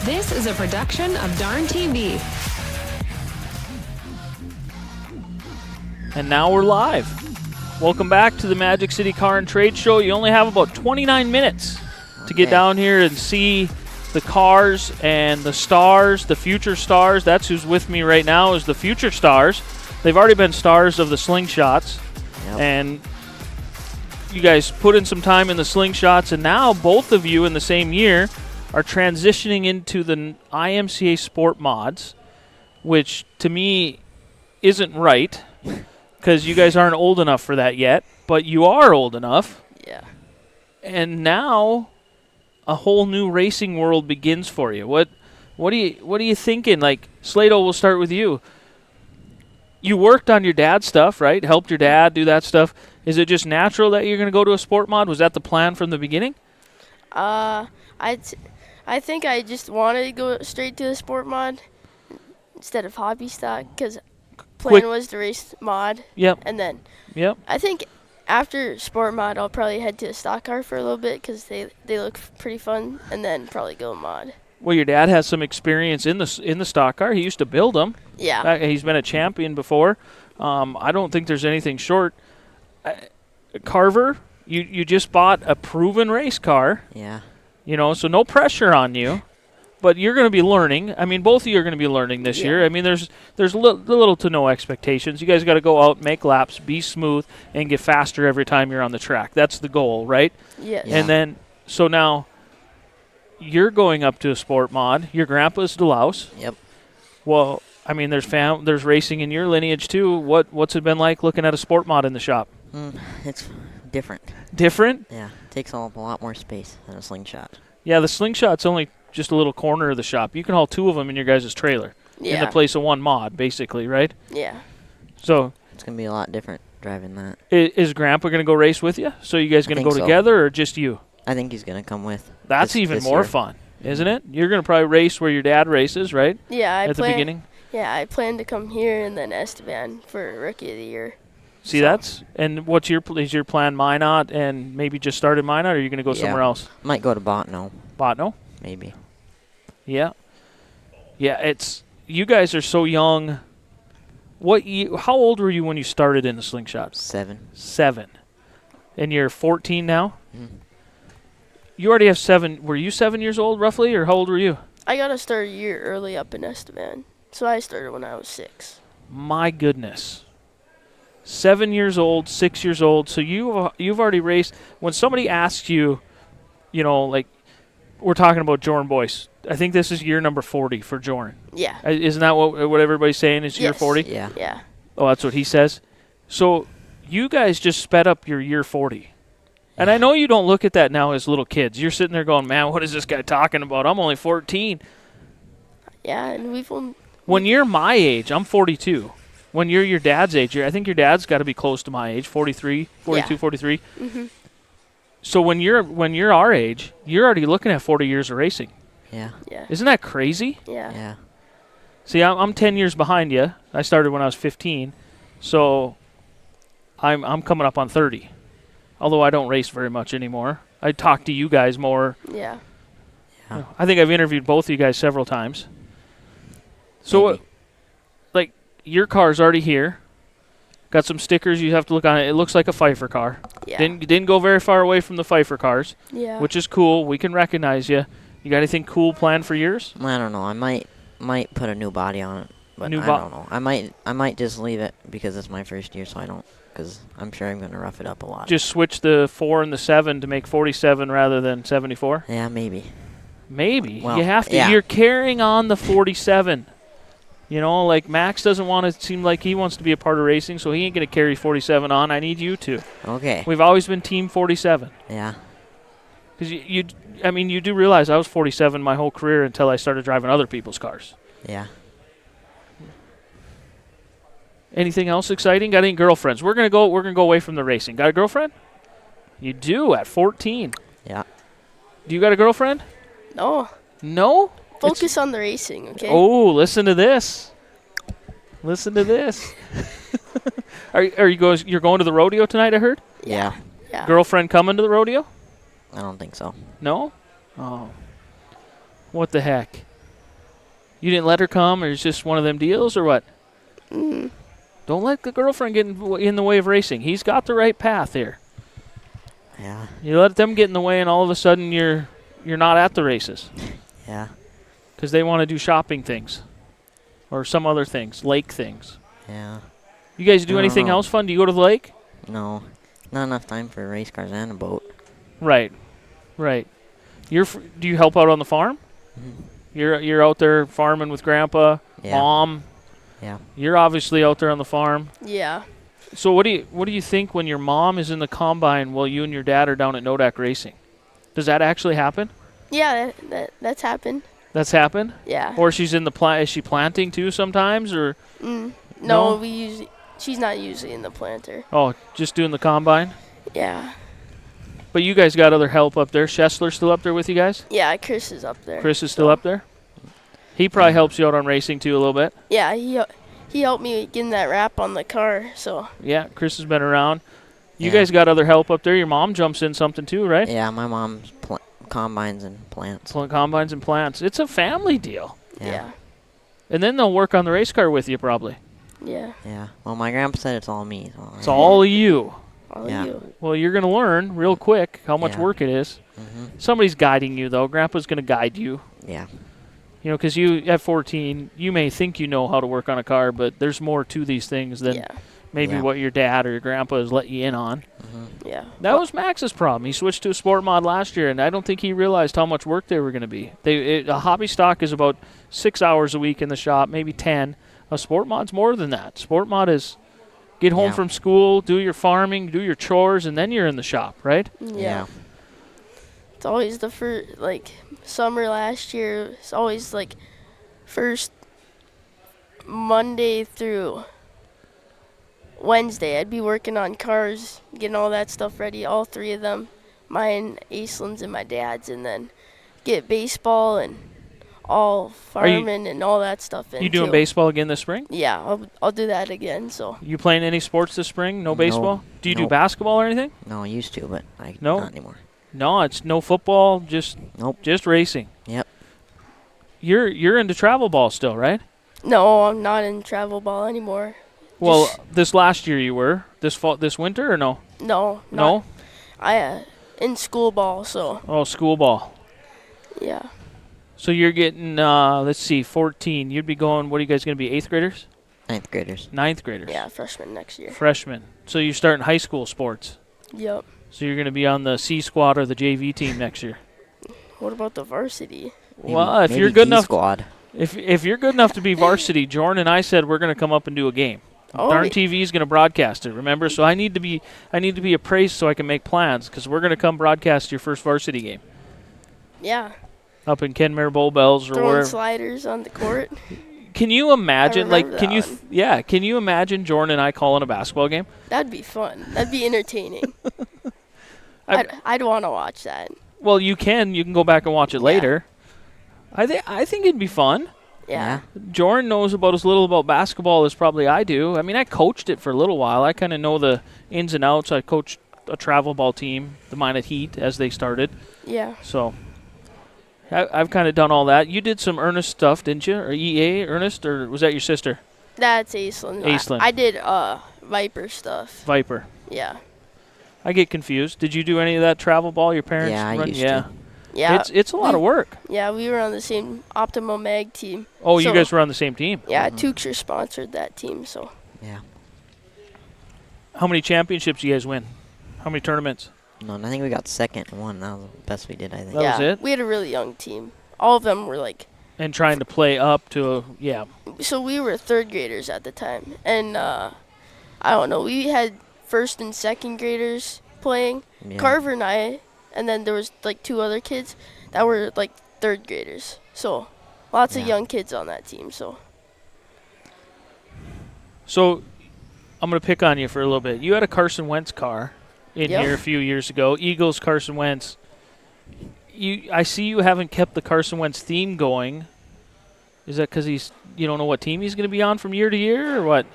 This is a production of Darn TV. And now we're live. Welcome back to the Magic City Car and Trade Show. You only have about 29 minutes to get down here and see the cars and the stars, the future stars. That's who's with me right now is the future stars. They've already been stars of the Slingshots. Yep. And you guys put in some time in the Slingshots, and now both of you in the same year are transitioning into the IMCA SportMods, which to me isn't right because you guys aren't old enough for that yet, but you are old enough. Yeah. And now a whole new racing world begins for you. What are you thinking? Like, Sladen, we'll start with you. You worked on your dad's stuff, right? Helped your dad do that stuff. Is it just natural that you're going to go to a sport mod? Was that the plan from the beginning? I think I just wanted to go straight to the sport mod instead of hobby stock because plan was to race mod. Yep. And then yep. I think after sport mod, I'll probably head to a stock car for a little bit because they look pretty fun, and then probably go mod. Well, your dad has some experience in the stock car. He used to build them. Yeah. He's been a champion before. I don't think there's anything short. Karver, you just bought a proven race car. Yeah. You know, so no pressure on you, but you're going to be learning. I mean, both of you are going to be learning this year. I mean, there's little to no expectations. You guys got to go out, make laps, be smooth, and get faster every time you're on the track. That's the goal, right? Yes. And then, so now you're going up to a sport mod. Your grandpa's Delouse. Yep. Well, I mean, there's racing in your lineage too. What's it been like looking at a sport mod in the shop? It's different. Different? Yeah. Takes up a lot more space than a slingshot. Yeah, the slingshot's only just a little corner of the shop. You can haul two of them in your guys' trailer in the place of one mod, basically, right? Yeah. So it's going to be a lot different driving that. Is Grandpa going to go race with you? So you guys going to go together or just you? I think he's going to come with. That's even more fun, isn't it? You're going to probably race where your dad races, right? Yeah, at the beginning? Yeah, I plan to come here and then Esteban for Rookie of the Year. See, and what's is your plan Minot and maybe just start in Minot, or are you going to go somewhere else? Might go to Botno. Botno? Maybe. Yeah. Yeah, you guys are so young. How old were you when you started in the slingshot? 7. And you're 14 now? Mm-hmm. You already have 7. Were you 7 years old roughly, or how old were you? I got to start a year early up in Esteban. So I started when I was 6. My goodness. 7 years old, 6 years old. So you've already raced. When somebody asks you, you know, like we're talking about Jordan Boyce. I think this is year number 40 for Jordan. Yeah. Isn't that what everybody's saying is year 40? Yeah. Yeah. Oh, that's what he says. So you guys just sped up your year 40. And I know you don't look at that now as little kids. You're sitting there going, man, what is this guy talking about? I'm only 14. Yeah, and when you're my age, I'm 42. When you're your dad's age, I think your dad's got to be close to my age, 43, 42, 43. Mm-hmm. So when you're our age, you're already looking at 40 years of racing. Yeah. Yeah. Isn't that crazy? Yeah. Yeah. See, I'm 10 years behind you. I started when I was 15. So I'm coming up on 30. Although I don't race very much anymore. I talk to you guys more. Yeah. Yeah. I think I've interviewed both of you guys several times. So, like, your car's already here. Got some stickers you have to look on it. It looks like a Pfeifer car. Yeah. Didn't go very far away from the Pfeifer cars. Yeah. Which is cool. We can recognize you. You got anything cool planned for yours? I don't know. I might put a new body on it, But New I don't know. I might just leave it because it's my first year, so I don't. Because I'm sure I'm going to rough it up a lot. Just switch the 4 and the 7 to make 47 rather than 74? Yeah, maybe. Maybe. Well, you have to. yeah. You're carrying on the 47. You know, like Max doesn't want to seem like he wants to be a part of racing, so he ain't going to carry 47 on. I need you to. Okay. We've always been Team 47. Yeah. Because you do realize I was 47 my whole career until I started driving other people's cars. Yeah. Anything else exciting? Got any girlfriends? We're gonna go away from the racing. Got a girlfriend? You do at 14. Yeah. Do you got a girlfriend? No. No? Focus on the racing, okay? Oh, listen to this. Listen to this. You're going to the rodeo tonight, I heard? Yeah. Yeah. Girlfriend coming to the rodeo? I don't think so. No? Oh. What the heck? You didn't let her come, or it's just one of them deals, or what? Mm. Don't let the girlfriend get in the way of racing. He's got the right path here. Yeah. You let them get in the way, and all of a sudden you're not at the races. Yeah. Because they want to do shopping things. Or some other things, lake things. Yeah. You guys do I don't anything know. else fun? Do you go to the lake? No. Not enough time for race cars and a boat. Right. Right. Do you help out on the farm? Mhm. You're out there farming with Grandpa, Yeah. Mom. Yeah. You're obviously out there on the farm. Yeah. So what do you think when your mom is in the combine while you and your dad are down at Nodak racing? Does that actually happen? Yeah, that's happened. That's happened? Yeah. Or she's in the is she planting too sometimes, or No, No? she's not usually in the planter. just doing the combine? Yeah. But you guys got other help up there. Schessler's still up there with you guys? Yeah, Chris is up there. Chris is still up there? He probably helps you out on racing too a little bit. Yeah, he helped me getting that wrap on the car, so. Yeah, Chris has been around. You Yeah. guys got other help up there. Your mom jumps in something too, right? Yeah, my mom's combines and plants. Combines and plants. It's a family deal. Yeah. And then they'll work on the race car with you probably. Yeah. Yeah. Well, my grandpa said it's all me. So It's all you. All Yeah. you. Well, you're going to learn real quick how much Yeah. work it is. Mm-hmm. Somebody's guiding you, though. Grandpa's going to guide you. Yeah. You know, because you, at 14, you may think you know how to work on a car, but there's more to these things than Yeah. maybe Yeah. what your dad or your grandpa has let you in on. Mm-hmm. Yeah. That was Max's problem. He switched to a sport mod last year, and I don't think he realized how much work they were going to be. A hobby stock is about 6 hours a week in the shop, maybe 10. A sport mod's more than that. Sport mod is get home Yeah. from school, do your farming, do your chores, and then you're in the shop, right? Yeah. It's always the first, summer last year, it's always, first Monday through Wednesday. I'd be working on cars, getting all that stuff ready, all three of them, mine, Aisling's, and my dad's, and then get baseball and all farming and all that stuff in. You doing too. baseball again this spring? Yeah, I'll do that again, so. You playing any sports this spring? No No. baseball? Do you do Nope. basketball or anything? No, I used to, but No? not anymore. No, it's no football, just Nope. just racing. Yep. You're into travel ball still, right? No, I'm not in travel ball anymore. Well, Just- this last year you were. This winter or no? No. No? In school ball, so, Oh, school ball. yeah. So you're getting, let's see, 14. You'd be going, what are you guys going to be, 8th graders? Ninth graders. 9th graders? Yeah, freshman next year. Freshmen. So you're starting high school sports. Yep. So you're going to be on the C squad or the JV team next year. What about the varsity? Well, if maybe you're good D enough, squad. if you're good enough to be varsity, Jordan and I said we're going to come up and do a game. Oh, Darn TV is going to broadcast it. Remember, so I need to be appraised so I can make plans because we're going to come broadcast your first varsity game yeah. up in Kenmare Bull Bells or Throwing wherever. sliders on the court. Can you imagine? remember Can you? that one. Yeah. Can you imagine Jordan and I calling a basketball game? That'd be fun. That'd be entertaining. I- I'd want to watch that. Well, you can. You can go back and watch it Yeah. later. I think it'd be fun. Yeah. Jordan knows about as little about basketball as probably I do. I mean, I coached it for a little while. I kind of know the ins and outs. I coached a travel ball team, the Minot Heat, as they started. Yeah. So I've kind of done all that. You did some Ernest stuff, didn't you? Or EA Ernest, or was that your sister? That's Aislinn. Aislinn. I did Viper stuff. Viper. Yeah. I get confused. Did you do any of that travel ball? Your parents? Yeah, I run? used yeah. to. Yeah. It's a lot of work. Yeah, we were on the same Optimo Mag team. Oh, you So, guys were on the same team. Yeah, Tuxer sponsored that team, so. Yeah. How many championships do you guys win? How many tournaments? No, I think we got second in one. That was the best we did, I think. That was it? We had a really young team. All of them were like. And trying to play up to So we were third graders at the time, and I don't know. We had first and second graders playing. Yeah. Karver and I, and then there was like 2 other kids that were like third graders. So lots of Yeah. young kids on that team. So I'm going to pick on you for a little bit. You had a Carson Wentz car in Yep. here a few years ago. Eagles, Carson Wentz. I see you haven't kept the Carson Wentz theme going. Is that because you don't know what team he's going to be on from year to year, or what?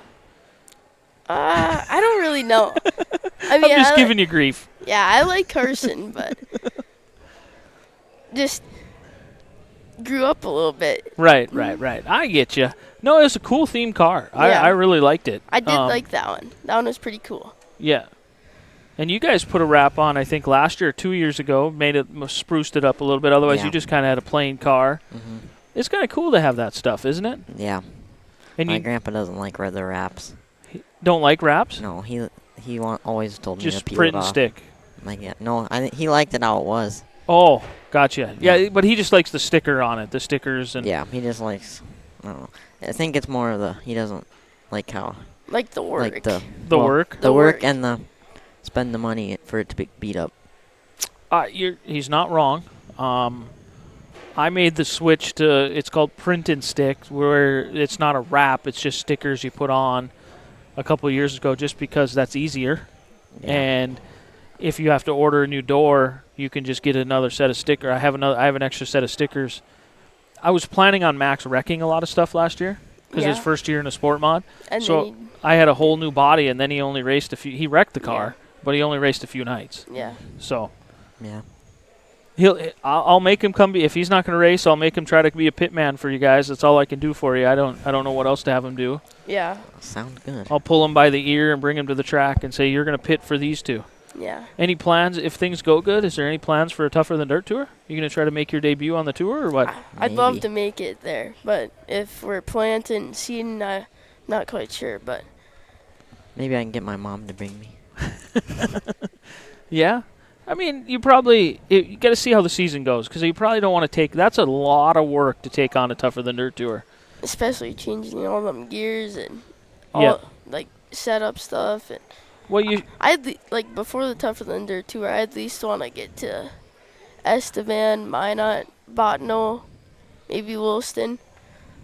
I don't really know. I mean, I'm just giving you grief. Yeah, I like Carson, but just grew up a little bit. Right. I get you. No, it's a cool themed car. Yeah. I really liked it. I did like that one. That one was pretty cool. Yeah. And you guys put a wrap on, I think, last year or 2 years ago, spruced it up a little bit. Otherwise, Yeah. you just kind of had a plain car. Mm-hmm. It's kind of cool to have that stuff, isn't it? Yeah. And My you grandpa doesn't like the wraps. don't like wraps? No, he always told me Just to peel print it and off. stick. Like, yeah, no, he liked it how it was. Oh, gotcha. Yeah, Yeah. but he just likes the sticker on it, the stickers. And Yeah, he just likes, I don't know. I think it's more of he doesn't like how, Like the work. like the work. The The work work. and the spend the money for it to be beat up. He's not wrong. I made the switch to, it's called print and stick, where it's not a wrap, it's just stickers you put on a couple of years ago just because that's easier. Yeah. And if you have to order a new door, you can just get another set of stickers. I have an extra set of stickers. I was planning on Max wrecking a lot of stuff last year because his Yeah. first year in a sport mod. And So then I had a whole new body, and then he only raced a few. He wrecked the car, but he only raced a few nights. yeah. So Yeah. I'll make him come. If he's not going to race, I'll make him try to be a pit man for you guys. That's all I can do for you. I don't know what else to have him do. Yeah. Sounds good. I'll pull him by the ear and bring him to the track and say, you're going to pit for these two. Yeah. Any plans, if things go good, is there any plans for a Tougher Than Dirt tour? You going to try to make your debut on the tour or what? I'd love Maybe. to make it there, but if we're planting seeding, I'm not quite sure. But Maybe I can get my mom to bring me. Yeah? I mean, you got to see how the season goes because you probably don't want to take, that's a lot of work to take on a Tougher Than Dirt tour. especially changing all them gears and all Yeah. like setup stuff, and Well, you like before the Tougher Than Dirt tour, I at least want to get to Estevan, Minot, Botno, maybe Williston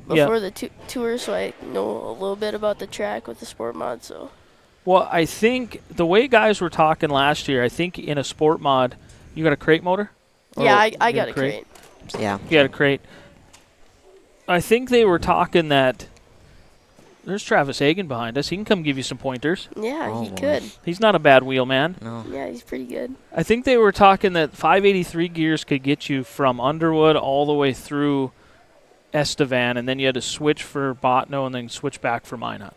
Yeah. before the tour, so I know a little bit about the track with the sport mod. So Well, I think the way guys were talking last year, I think in a sport mod, you got a crate motor? yeah, Or I you got a crate. Yeah. You got a crate. I think they were talking that there's Travis Hagen behind us. He can come give you some pointers. Yeah, Oh, he boy. could. He's not a bad wheel man. No. Yeah, he's pretty good. I think they were talking that 583 gears could get you from Underwood all the way through Estevan, and then you had to switch for Botno and then switch back for Minot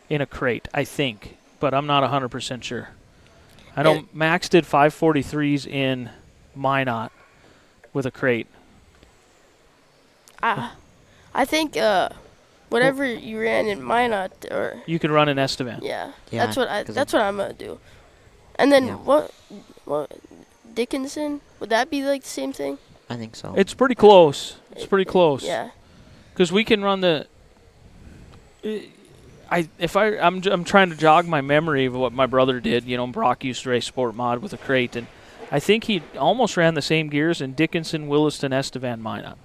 in a crate, I think. But I'm not 100% sure. I know Yeah. Max did 543s in Minot with a crate. I think whatever you ran in Minot, or You could run in Estevan. yeah, Yeah, that's what 'cause that's what I'm gonna do. And then Yeah. what Dickinson, would that be like the same thing? I think so. It's pretty close. It's pretty close. Yeah. Because we can run the. I'm trying to jog my memory of what my brother did. You know, Brock used to race sport mod with a crate, and I think he almost ran the same gears in Dickinson, Williston, Estevan, Minot.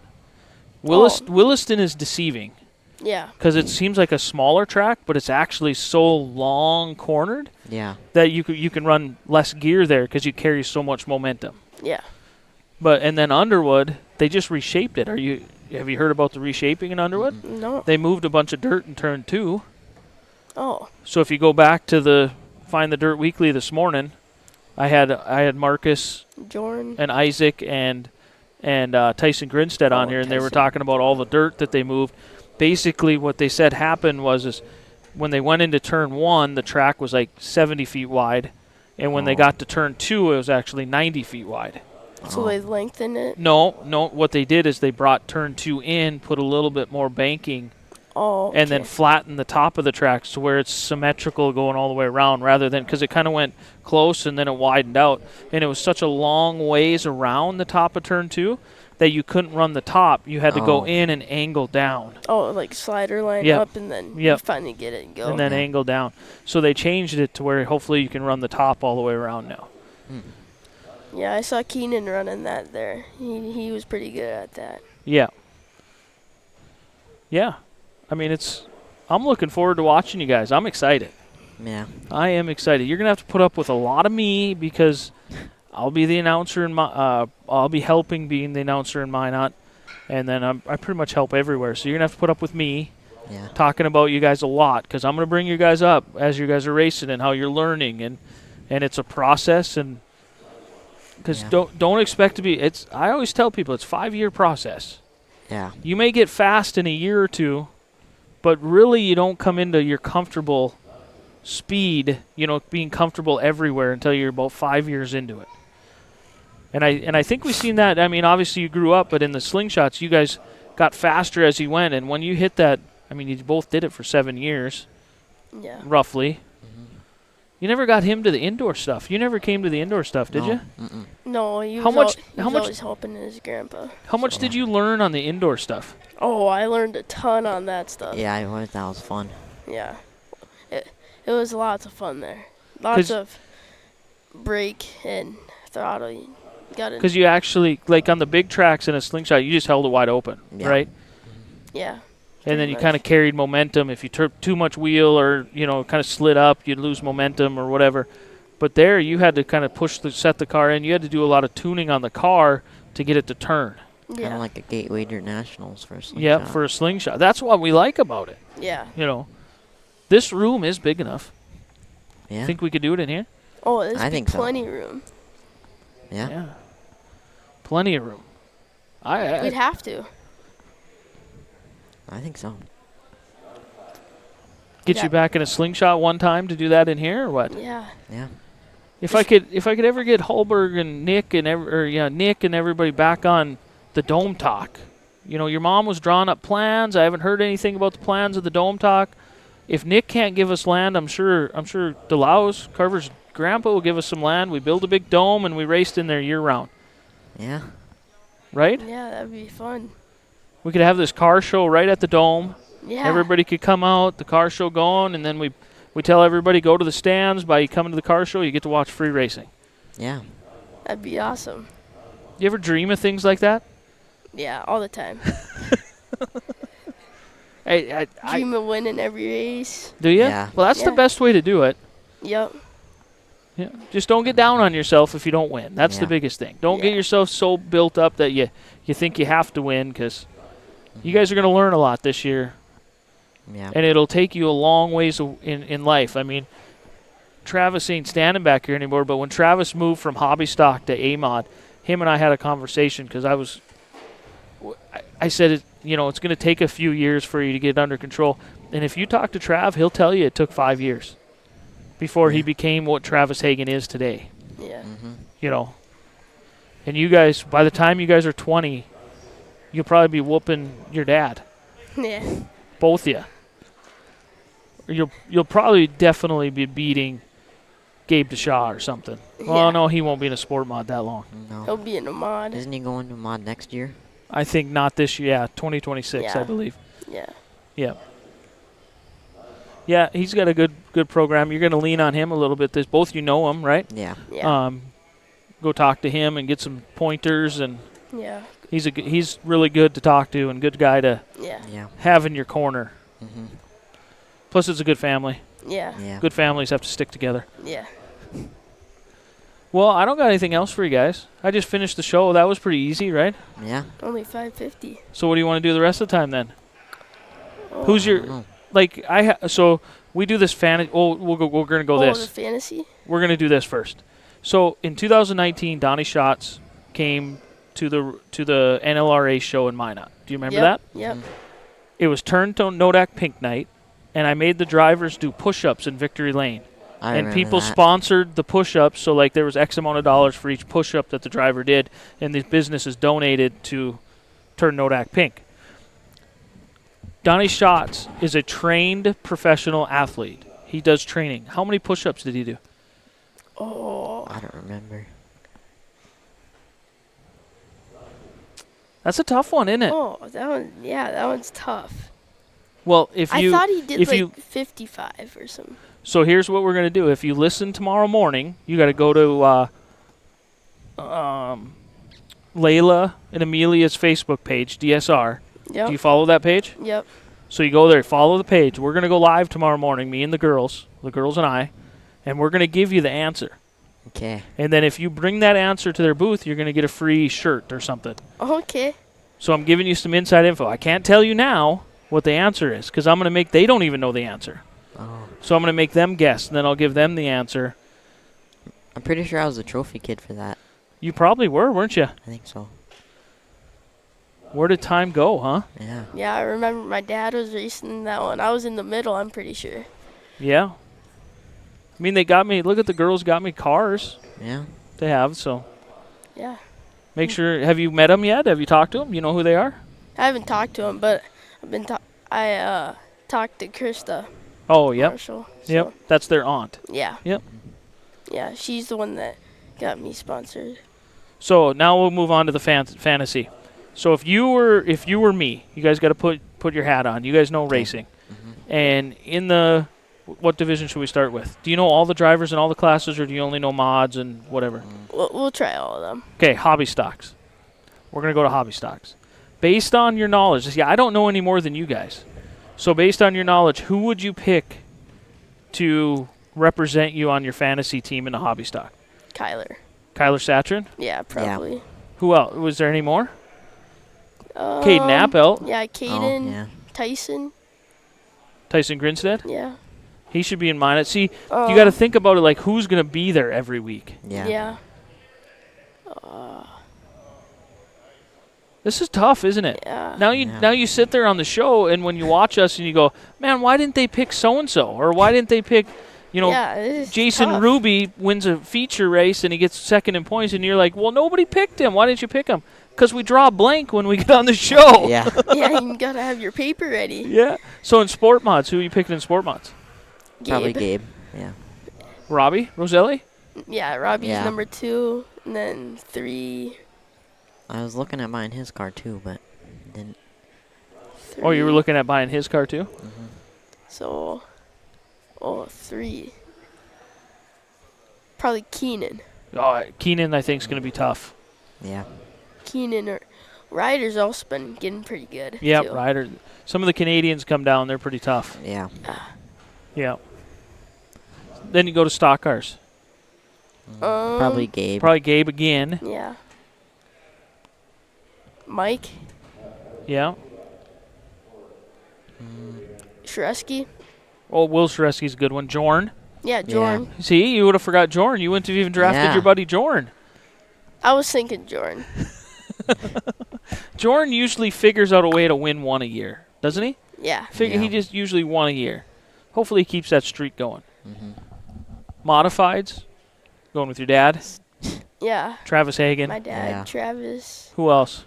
Williston is deceiving Yeah. because it seems like a smaller track, but it's actually so long cornered yeah. that you can run less gear there because you carry so much momentum. Yeah. And then Underwood, they just reshaped it. Have you heard about the reshaping in Underwood? No. They moved a bunch of dirt in turn 2. Oh. So if you go back to Find the Dirt Weekly this morning, I had Marcus Jordan. and Isaac and Tyson Grinstead on Oh, here, and they were Tyson. talking about all the dirt that they moved. Basically, what they said happened was when they went into turn 1, the track was like 70 feet wide, and when they Oh. got to turn 2, it was actually 90 feet wide. So they lengthen it? No. What they did is they brought turn 2 in, put a little bit more banking, and then flatten the top of the tracks to where it's symmetrical going all the way around, rather than, because it kind of went close and then it widened out, and it was such a long ways around the top of turn 2 that you couldn't run the top. You had to go in and angle down. Oh, like slider line up, and then you finally get it and go. And then angle down. So they changed it to where hopefully you can run the top all the way around now. Yeah, I saw Keenan running that there. He was pretty good at that. Yeah. Yeah. I mean, I'm looking forward to watching you guys. I'm excited. Yeah. I am excited. You're going to have to put up with a lot of me because I'll be the announcer in I'll be helping being the announcer in Minot, and then I pretty much help everywhere. So you're going to have to put up with me talking about you guys a lot, because I'm going to bring you guys up as you guys are racing and how you're learning, and it's a process, and because don't expect to be, I always tell people it's a 5-year process. Yeah. You may get fast in a year or two, but really you don't come into your comfortable speed, being comfortable everywhere until you're about 5 years into it. And I think we've seen that. I mean, obviously you grew up, but in the Slingshots, you guys got faster as you went. And when you hit that, I mean, you both did it for 7 years, roughly. You never got him to the indoor stuff. You never came to the indoor stuff, did you? No, he was always helping his grandpa. How much did you learn on the indoor stuff? Oh, I learned a ton on that stuff. Yeah, that was fun. Yeah. It was lots of fun there. Lots of brake and throttle. Because you actually, like on the big tracks in a Slingshot, you just held it wide open, right? Yeah. And then you kind of carried momentum. If you took too much wheel or, kind of slid up, you'd lose momentum or whatever. But there, you had to kind of set the car in. You had to do a lot of tuning on the car to get it to turn. Kind of like a Gateway Nationals for a Slingshot. Yeah, for a Slingshot. That's what we like about it. Yeah. This room is big enough. Yeah. Think we could do it in here? Oh, there's plenty of room. Yeah. Plenty of room. We'd have to. I think so. Get you back in a Slingshot one time to do that in here, or what? Yeah. Yeah. If I could ever get Holberg and Nick and Nick and everybody back on the Dome Talk. Your mom was drawing up plans. I haven't heard anything about the plans of the Dome Talk. If Nick can't give us land, I'm sure DeLaus, Karver's grandpa, will give us some land. We build a big dome and we raced in there year round. Yeah. Right? Yeah, that'd be fun. We could have this car show right at the dome. Yeah. Everybody could come out, the car show going, and then we tell everybody go to the stands. By coming to the car show, you get to watch free racing. Yeah. That'd be awesome. You ever dream of things like that? Yeah, all the time. I dream of winning every race. Do you? Yeah. Well, that's the best way to do it. Yep. Yeah. Just don't get down on yourself if you don't win. That's the biggest thing. Don't get yourself so built up that you think you have to win, because you guys are going to learn a lot this year. Yeah. And it'll take you a long ways in life. I mean, Travis ain't standing back here anymore, but when Travis moved from hobby stock to AMOD, him and I had a conversation, because I said, it's going to take a few years for you to get it under control. And if you talk to Trav, he'll tell you it took 5 years before he became what Travis Hagen is today. Yeah. And you guys, by the time you guys are 20, you'll probably be whooping your dad. Yeah. Both of you. Or you'll probably definitely be beating Gabe DeShaw or something. Well, no, he won't be in a sport mod that long. No. He'll be in a mod. Isn't he going to mod next year? I think not this year. Yeah, 2026, I believe. Yeah. Yeah. Yeah, he's got a good program. You're going to lean on him a little bit. Both you know him, right? Yeah. Yeah. Go talk to him and get some pointers, and yeah. He's really good to talk to and good guy to have in your corner. Mm-hmm. Plus, it's a good family. Yeah. Good families have to stick together. Yeah. Well, I don't got anything else for you guys. I just finished the show. That was pretty easy, right? Yeah. Only 550. So what do you want to do the rest of the time then? Oh. Who's your so we do this fantasy. Oh, we're going to go this. The fantasy? We're going to do this first. So in 2019, Donnie Schatz came to the NLRA show in Minot. Do you remember that? Yep. It was Turn to Nodak Pink Night, and I made the drivers do push-ups in Victory Lane. I and remember people that. sponsored the push-ups. So like there was X amount of dollars for each push-up that the driver did, and the business is donated to Turn Nodak Pink. Donnie Schatz is a trained professional athlete. He does training. How many push-ups did he do? Oh. I don't remember. That's a tough one, isn't it? Oh, that one's tough. Well, if you I thought he did if like you 55 or something. so here's what we're gonna do. If you listen tomorrow morning, you got to go to Layla and Amelia's Facebook page, DSR. Yep. Do you follow that page? Yep. So you go there, follow the page. We're gonna go live tomorrow morning, me and the girls and I, and we're gonna give you the answer. Okay. And then if you bring that answer to their booth, you're gonna get a free shirt or something. Okay. So I'm giving you some inside info. I can't tell you now what the answer is because I'm going to make they don't even know the answer. Oh. So I'm going to make them guess, and then I'll give them the answer. I'm pretty sure I was a trophy kid for that. You probably were, weren't you? I think so. Where did time go, huh? Yeah. Yeah, I remember my dad was racing in that one. I was in the middle, I'm pretty sure. Yeah. I mean, they got me. Look at the girls got me cars. Yeah. They have, so Yeah. make sure. Have you met them yet? Have you talked to them? You know who they are? I haven't talked to him, but I talked to Krista Oh, yep. Marshall. Yep. So, That's their aunt. yeah. Yep. Yeah, she's the one that got me sponsored. So now we'll move on to the fantasy. So if you were me, you guys got to put your hat on. You guys know racing. Mm-hmm. And in the what division should we start with? Do you know all the drivers in all the classes, or do you only know mods and whatever? We'll try all of them. Okay, hobby stocks. We're going to go to hobby stocks. Based on your knowledge, see, I don't know any more than you guys. So based on your knowledge, who would you pick to represent you on your fantasy team in the hobby stock? Kyler. Kyler Satrin? Yeah, probably. Who else? Was there any more? Caden Appel. Yeah, Caden. Oh, yeah. Tyson. Tyson Grinstead? Yeah. He should be in mine. See, you got to think about it like who's going to be there every week. Yeah. Yeah. This is tough, isn't it? Yeah. Now you sit there on the show, and when you watch us and you go, man, why didn't they pick so-and-so? Or why didn't they pick, Yeah, it's Jason tough. Ruby wins a feature race and he gets second in points, and you're like, well, nobody picked him. Why didn't you pick him? Because we draw a blank when we get on the show. Yeah. Yeah, you gotta have your paper ready. Yeah. So in SportMods, who are you picking in SportMods? Probably Gabe. Yeah. Robbie? Roselli? Yeah, Robbie's Yeah. number 2, and then 3. I was looking at buying his car too, but didn't. Oh, you were looking at buying his car too? Mm-hmm. So, 3. Probably Keenan. Oh, Keenan, I think, is going to be tough. Yeah. Keenan or Ryder's also been getting pretty good. Yeah, too. Ryder. Some of the Canadians come down. They're pretty tough. Yeah. Yeah. Then you go to stock cars. Probably Gabe. Probably Gabe again. Yeah. Mike. Yeah. Shresky. Oh, Will Shareski's a good one. Jorn. Yeah, Jordan. See, you would have forgot Jorn. You wouldn't have even drafted Yeah. your buddy Jorn. I was thinking Jordan. Jorn usually figures out a way to win one a year, doesn't he? Yeah. He Yeah. just usually one a year. Hopefully he keeps that streak going. Mm-hmm. Modifieds. Going with your dad. Yeah. Travis Hagen. My dad, Yeah. Travis. Who else?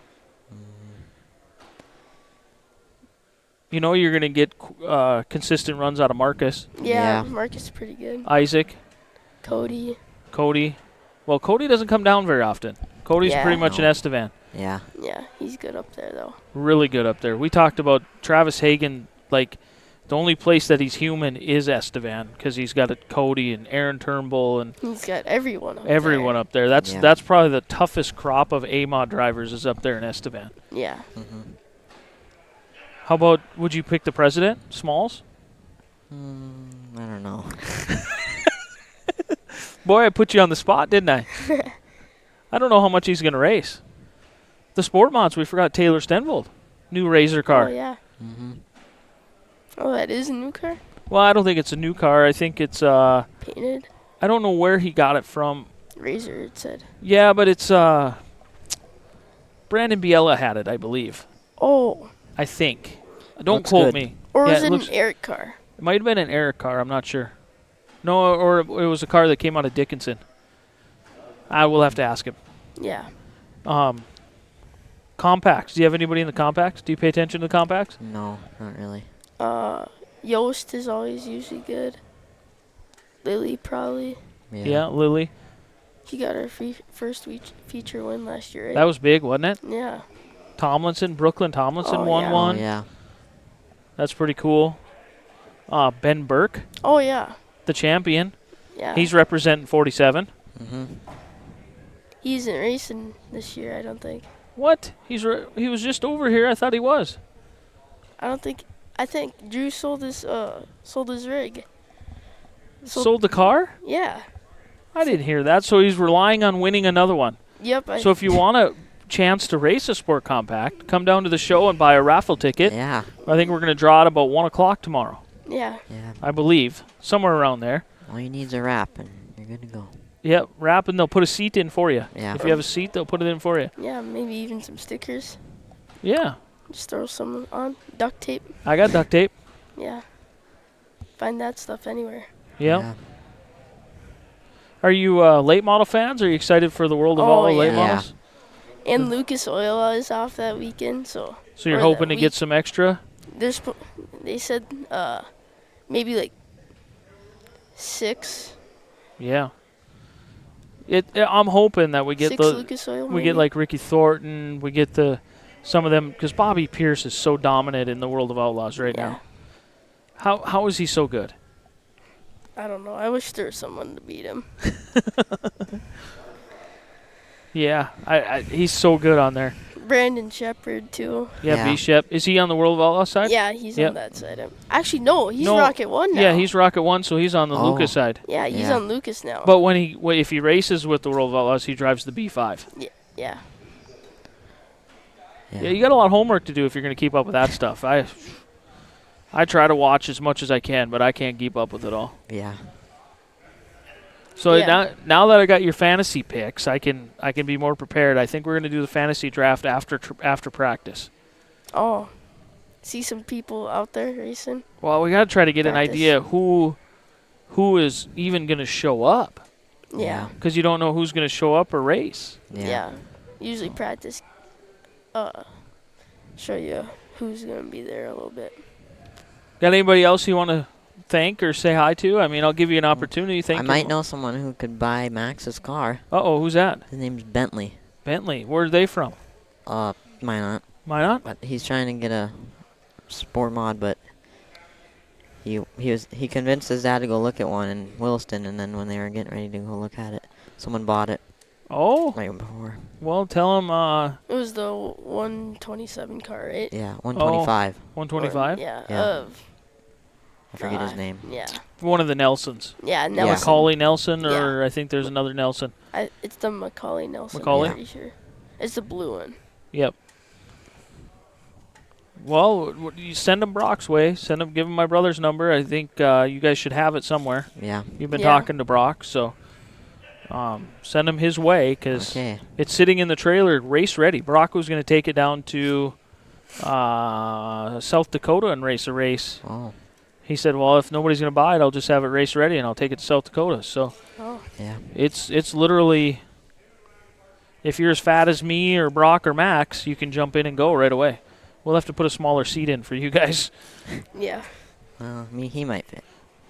You know you're going to get consistent runs out of Marcus. Yeah, Yeah. Marcus is pretty good. Isaac. Cody. Cody. Well, Cody doesn't come down very often. Cody's Yeah. pretty much an No. Estevan. Yeah. Yeah, he's good up there though. Really good up there. We talked about Travis Hagen. Like, the only place that he's human is Estevan because he's got Cody and Aaron Turnbull and He's got everyone up everyone up there. That's Yeah. that's probably the toughest crop of A-mod drivers is up there in Estevan. there. Yeah. Mm-hmm. How about, would you pick the president, Smalls? I don't know. Boy, I put you on the spot, didn't I? I don't know how much he's going to race. The SportMods, we forgot Taylor Stenvold. New Razor car. Oh yeah. Mm-hmm. Oh, that is a new car. Well, I don't think it's a new car. I think it's, Painted. I don't know where he got it from. Razor, it said. Yeah, but it's, Brandon Biella had it, I believe. Oh. I think. Don't Looks quote good. me. Or Yeah, was it it looks- an Eric car? It might have been an Eric car. I'm not sure. No, or it was a car that came out of Dickinson. I will have to ask him. Yeah. Compacts. Do you have anybody in the compacts? Do you pay attention to the compacts? No, not really. Yost is always usually good. Lily probably. Yeah, Lily. She got her first feature win last year, right? That was big, wasn't it? Yeah. Brooklyn Tomlinson won yeah. one. Oh, yeah. That's pretty cool. Ben Burke, Oh, yeah. the champion. Yeah. He's representing 47. Mm-hmm. He isn't racing this year, I don't think. What? He was just over here. I thought he was. I think Drew sold his rig. Sold the car? Yeah. I didn't hear that. So he's relying on winning another one. Yep. So if you want a chance to race a sport compact, come down to the show and buy a raffle ticket. Yeah. I think we're going to draw it about 1 o'clock tomorrow. Yeah. Yeah. I believe. Somewhere around there. All you need is a wrap, and you're good to go. Yep, wrap and they'll put a seat in for you. Yeah. If you have a seat, they'll put it in for you. Yeah, maybe even some stickers. Yeah. Just throw some on. Duct tape. I got duct tape. Yeah. Find that stuff anywhere. Yep. Yeah. Are you late model fans? Are you excited for the World of Oh, All late yeah. models? And Lucas Oil is off that weekend, so. So you're or hoping that to get week. some extra? They said maybe like 6. Yeah. I'm hoping that we get 6 Lucas Oil. we get like Ricky Thornton, we get some of them, because Bobby Pierce is so dominant in the World of Outlaws right now. How is he so good? I don't know. I wish there was someone to beat him. Yeah, he's so good on there. Brandon Shepard too. Yeah, B-Shep. Is he on the World of Outlaws side? Yeah, he's Yep. on that side. Actually, no, he's No, Rocket 1 now. Yeah, he's Rocket 1, so he's on the Oh. Lucas side. Yeah, he's Yeah. on Lucas now. But if he races with the World of Outlaws, he drives the B5. Yeah. Yeah, you got a lot of homework to do if you're going to keep up with that stuff. I try to watch as much as I can, but I can't keep up with it all. Yeah. So Yeah. now that I got your fantasy picks, I can be more prepared. I think we're going to do the fantasy draft after practice. Oh, see some people out there racing. Well, we got to try to get an Practice. idea who is even going to show up, Yeah. because you don't know who's going to show up or race. Yeah. Usually practice. Show you who's gonna be there a little bit. Got anybody else you want to thank or say hi to? I mean, I'll give you an opportunity. Thank I you. might know someone who could buy Max's car. Uh-oh, who's that? His name's Bentley. Bentley. Where are they from? Might not. Why not? But he's trying to get a sport mod, but he convinced his dad to go look at one in Williston, and then when they were getting ready to go look at it, someone bought it Oh, right before. well, tell him It was the 127 car, right? Yeah, 125. 125. Yeah. Yeah. I forget his name. Yeah. One of the Nelsons. Yeah. Nelson. Macaulay Nelson, or Yeah. I think there's another Nelson. It's the Macaulay Nelson. Macaulay? I'm pretty sure. It's the blue one. Yep. Well, you send him Brock's way. Give him my brother's number. I think you guys should have it somewhere. Yeah. You've been Yeah. talking to Brock, so send him his way, because Okay. it's sitting in the trailer, race ready. Brock was going to take it down to South Dakota and race a race. Oh. He said, well, if nobody's going to buy it, I'll just have it race ready, and I'll take it to South Dakota. So Oh. Yeah. it's literally, if you're as fat as me or Brock or Max, you can jump in and go right away. We'll have to put a smaller seat in for you guys. Yeah. He might fit.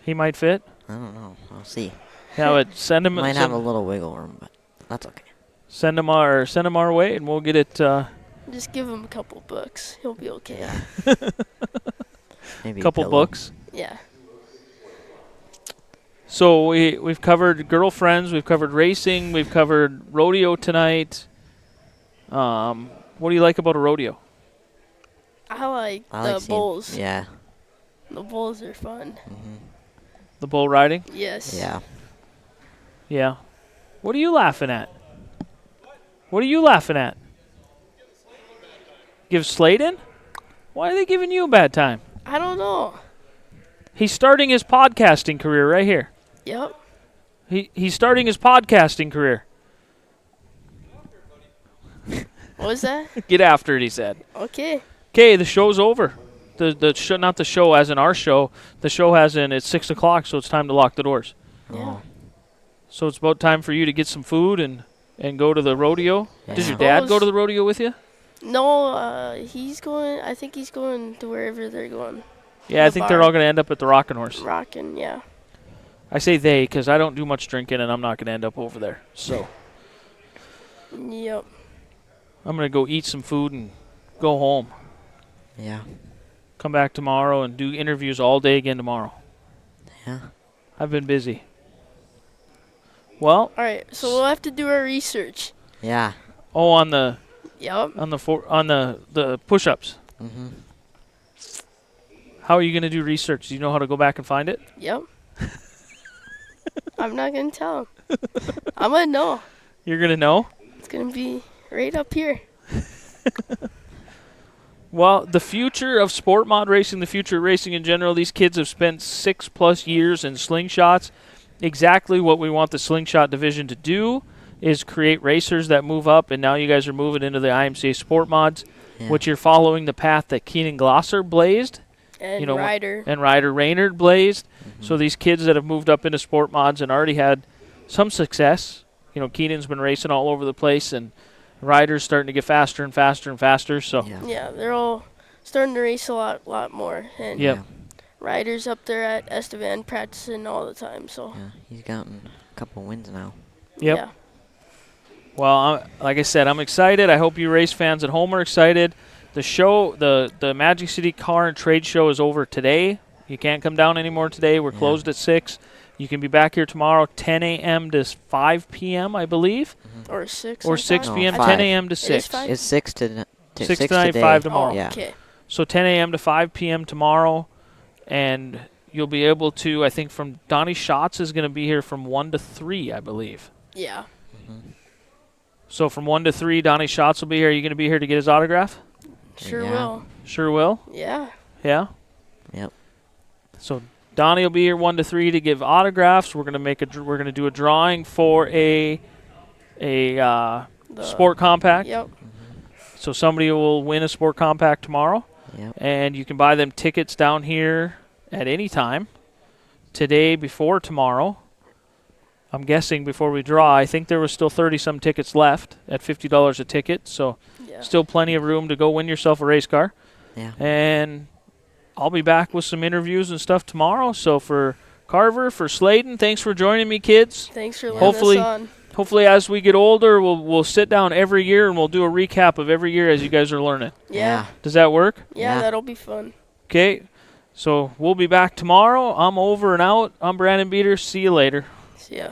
He might fit. I don't know. I'll see. Yeah, but send him. Might have a little wiggle room, but that's okay. Send him our way, and we'll get it. Just give him a couple bucks. He'll be okay. Maybe a Couple pillow. books. Yeah. So we've covered girlfriends, we've covered racing, we've covered rodeo tonight. What do you like about a rodeo? I like I the like seeing- bulls. Yeah. The bulls are fun. The bull riding? Yes. Yeah. Yeah. What are you laughing at? What are you laughing at? Give Sladen? Why are they giving you a bad time? I don't know. He's starting his podcasting career right here. Yep. He's starting his podcasting career. What was that? Get after it, he said. Okay. Okay, the show's over. The show, not the show as in our show. The show has in, it's 6 o'clock, so it's time to lock the doors. Yeah. So it's about time for you to get some food and go to the rodeo. Yeah. Does your dad go to the rodeo with you? No, he's going. I think he's going to wherever they're going. Yeah, I The think they're bar. all going to end up at the Rockin' Horse. Rockin', yeah. I say they because I don't do much drinking and I'm not going to end up over there. So Yep. I'm going to go eat some food and go home. Yeah. Come back tomorrow and do interviews all day again tomorrow. Yeah. I've been busy. Well, All right, so we'll have to do our research. Yeah. on the Yep. the push-ups. Mm-hmm. How are you going to do research? Do you know how to go back and find it? Yep. I'm not gonna tell him. I'm gonna know. You're going to know? It's gonna be right up here. Well, the future of sport mod racing, the future of racing in general, these kids have spent 6+ years in Slingshots. Exactly what we want the Slingshot division to do is create racers that move up, and now you guys are moving into the IMCA Sport Mods, which you're following the path that Keenan Glosser blazed. And You know, Ryder. And Ryder Raynard blazed. So these kids that have moved up into Sport Mods and already had some success, you know, Keenan's been racing all over the place, and Ryder's starting to get faster and faster and faster. So Yeah, they're all starting to race a lot more. And Yep. Ryder's up there at Estevan practicing all the time. So Yeah. He's gotten a couple wins now. Yep. yeah. Well, like I said, I'm excited. I hope you race fans at home are excited. The show, the Magic City Car and Trade Show is over today. You can't come down anymore today. We're closed at 6. You can be back here tomorrow, 10 a.m. to 5 p.m., I believe. Or 6. Or I 6 thought. p.m., No, 10 5. a.m. to It is 6. 5? It's 6 to 6 6 tonight, today. 5 tomorrow. Oh, Yeah. okay. So 10 a.m. to 5 p.m. tomorrow. And you'll be able to, I think, from Donnie Schatz is going to be here from 1 to 3, I believe. Yeah. So from 1 to 3, Donnie Schatz will be here. Are you going to be here to get his autograph? Sure Yeah. will. Sure will. Yeah. Yeah? Yep. So Donnie will be here 1 to 3 to give autographs. We're gonna do a drawing for a The- sport compact. Yep. So somebody will win a sport compact tomorrow, Yep. and you can buy them tickets down here at any time. Today, before tomorrow. I'm guessing before we draw. I think there was still 30-some tickets left at $50 a ticket. So Yeah. still plenty of room to go win yourself a race car. Yeah. And I'll be back with some interviews and stuff tomorrow. So for Karver, for Sladen, thanks for joining me, kids. Thanks for letting Hopefully- us on. Hopefully, as we get older, we'll sit down every year and we'll do a recap of every year as you guys are learning. Yeah. Does that work? Yeah, Yeah. that'll be fun. Okay. So we'll be back tomorrow. I'm over and out. I'm Brandon Beater. See you later. See ya.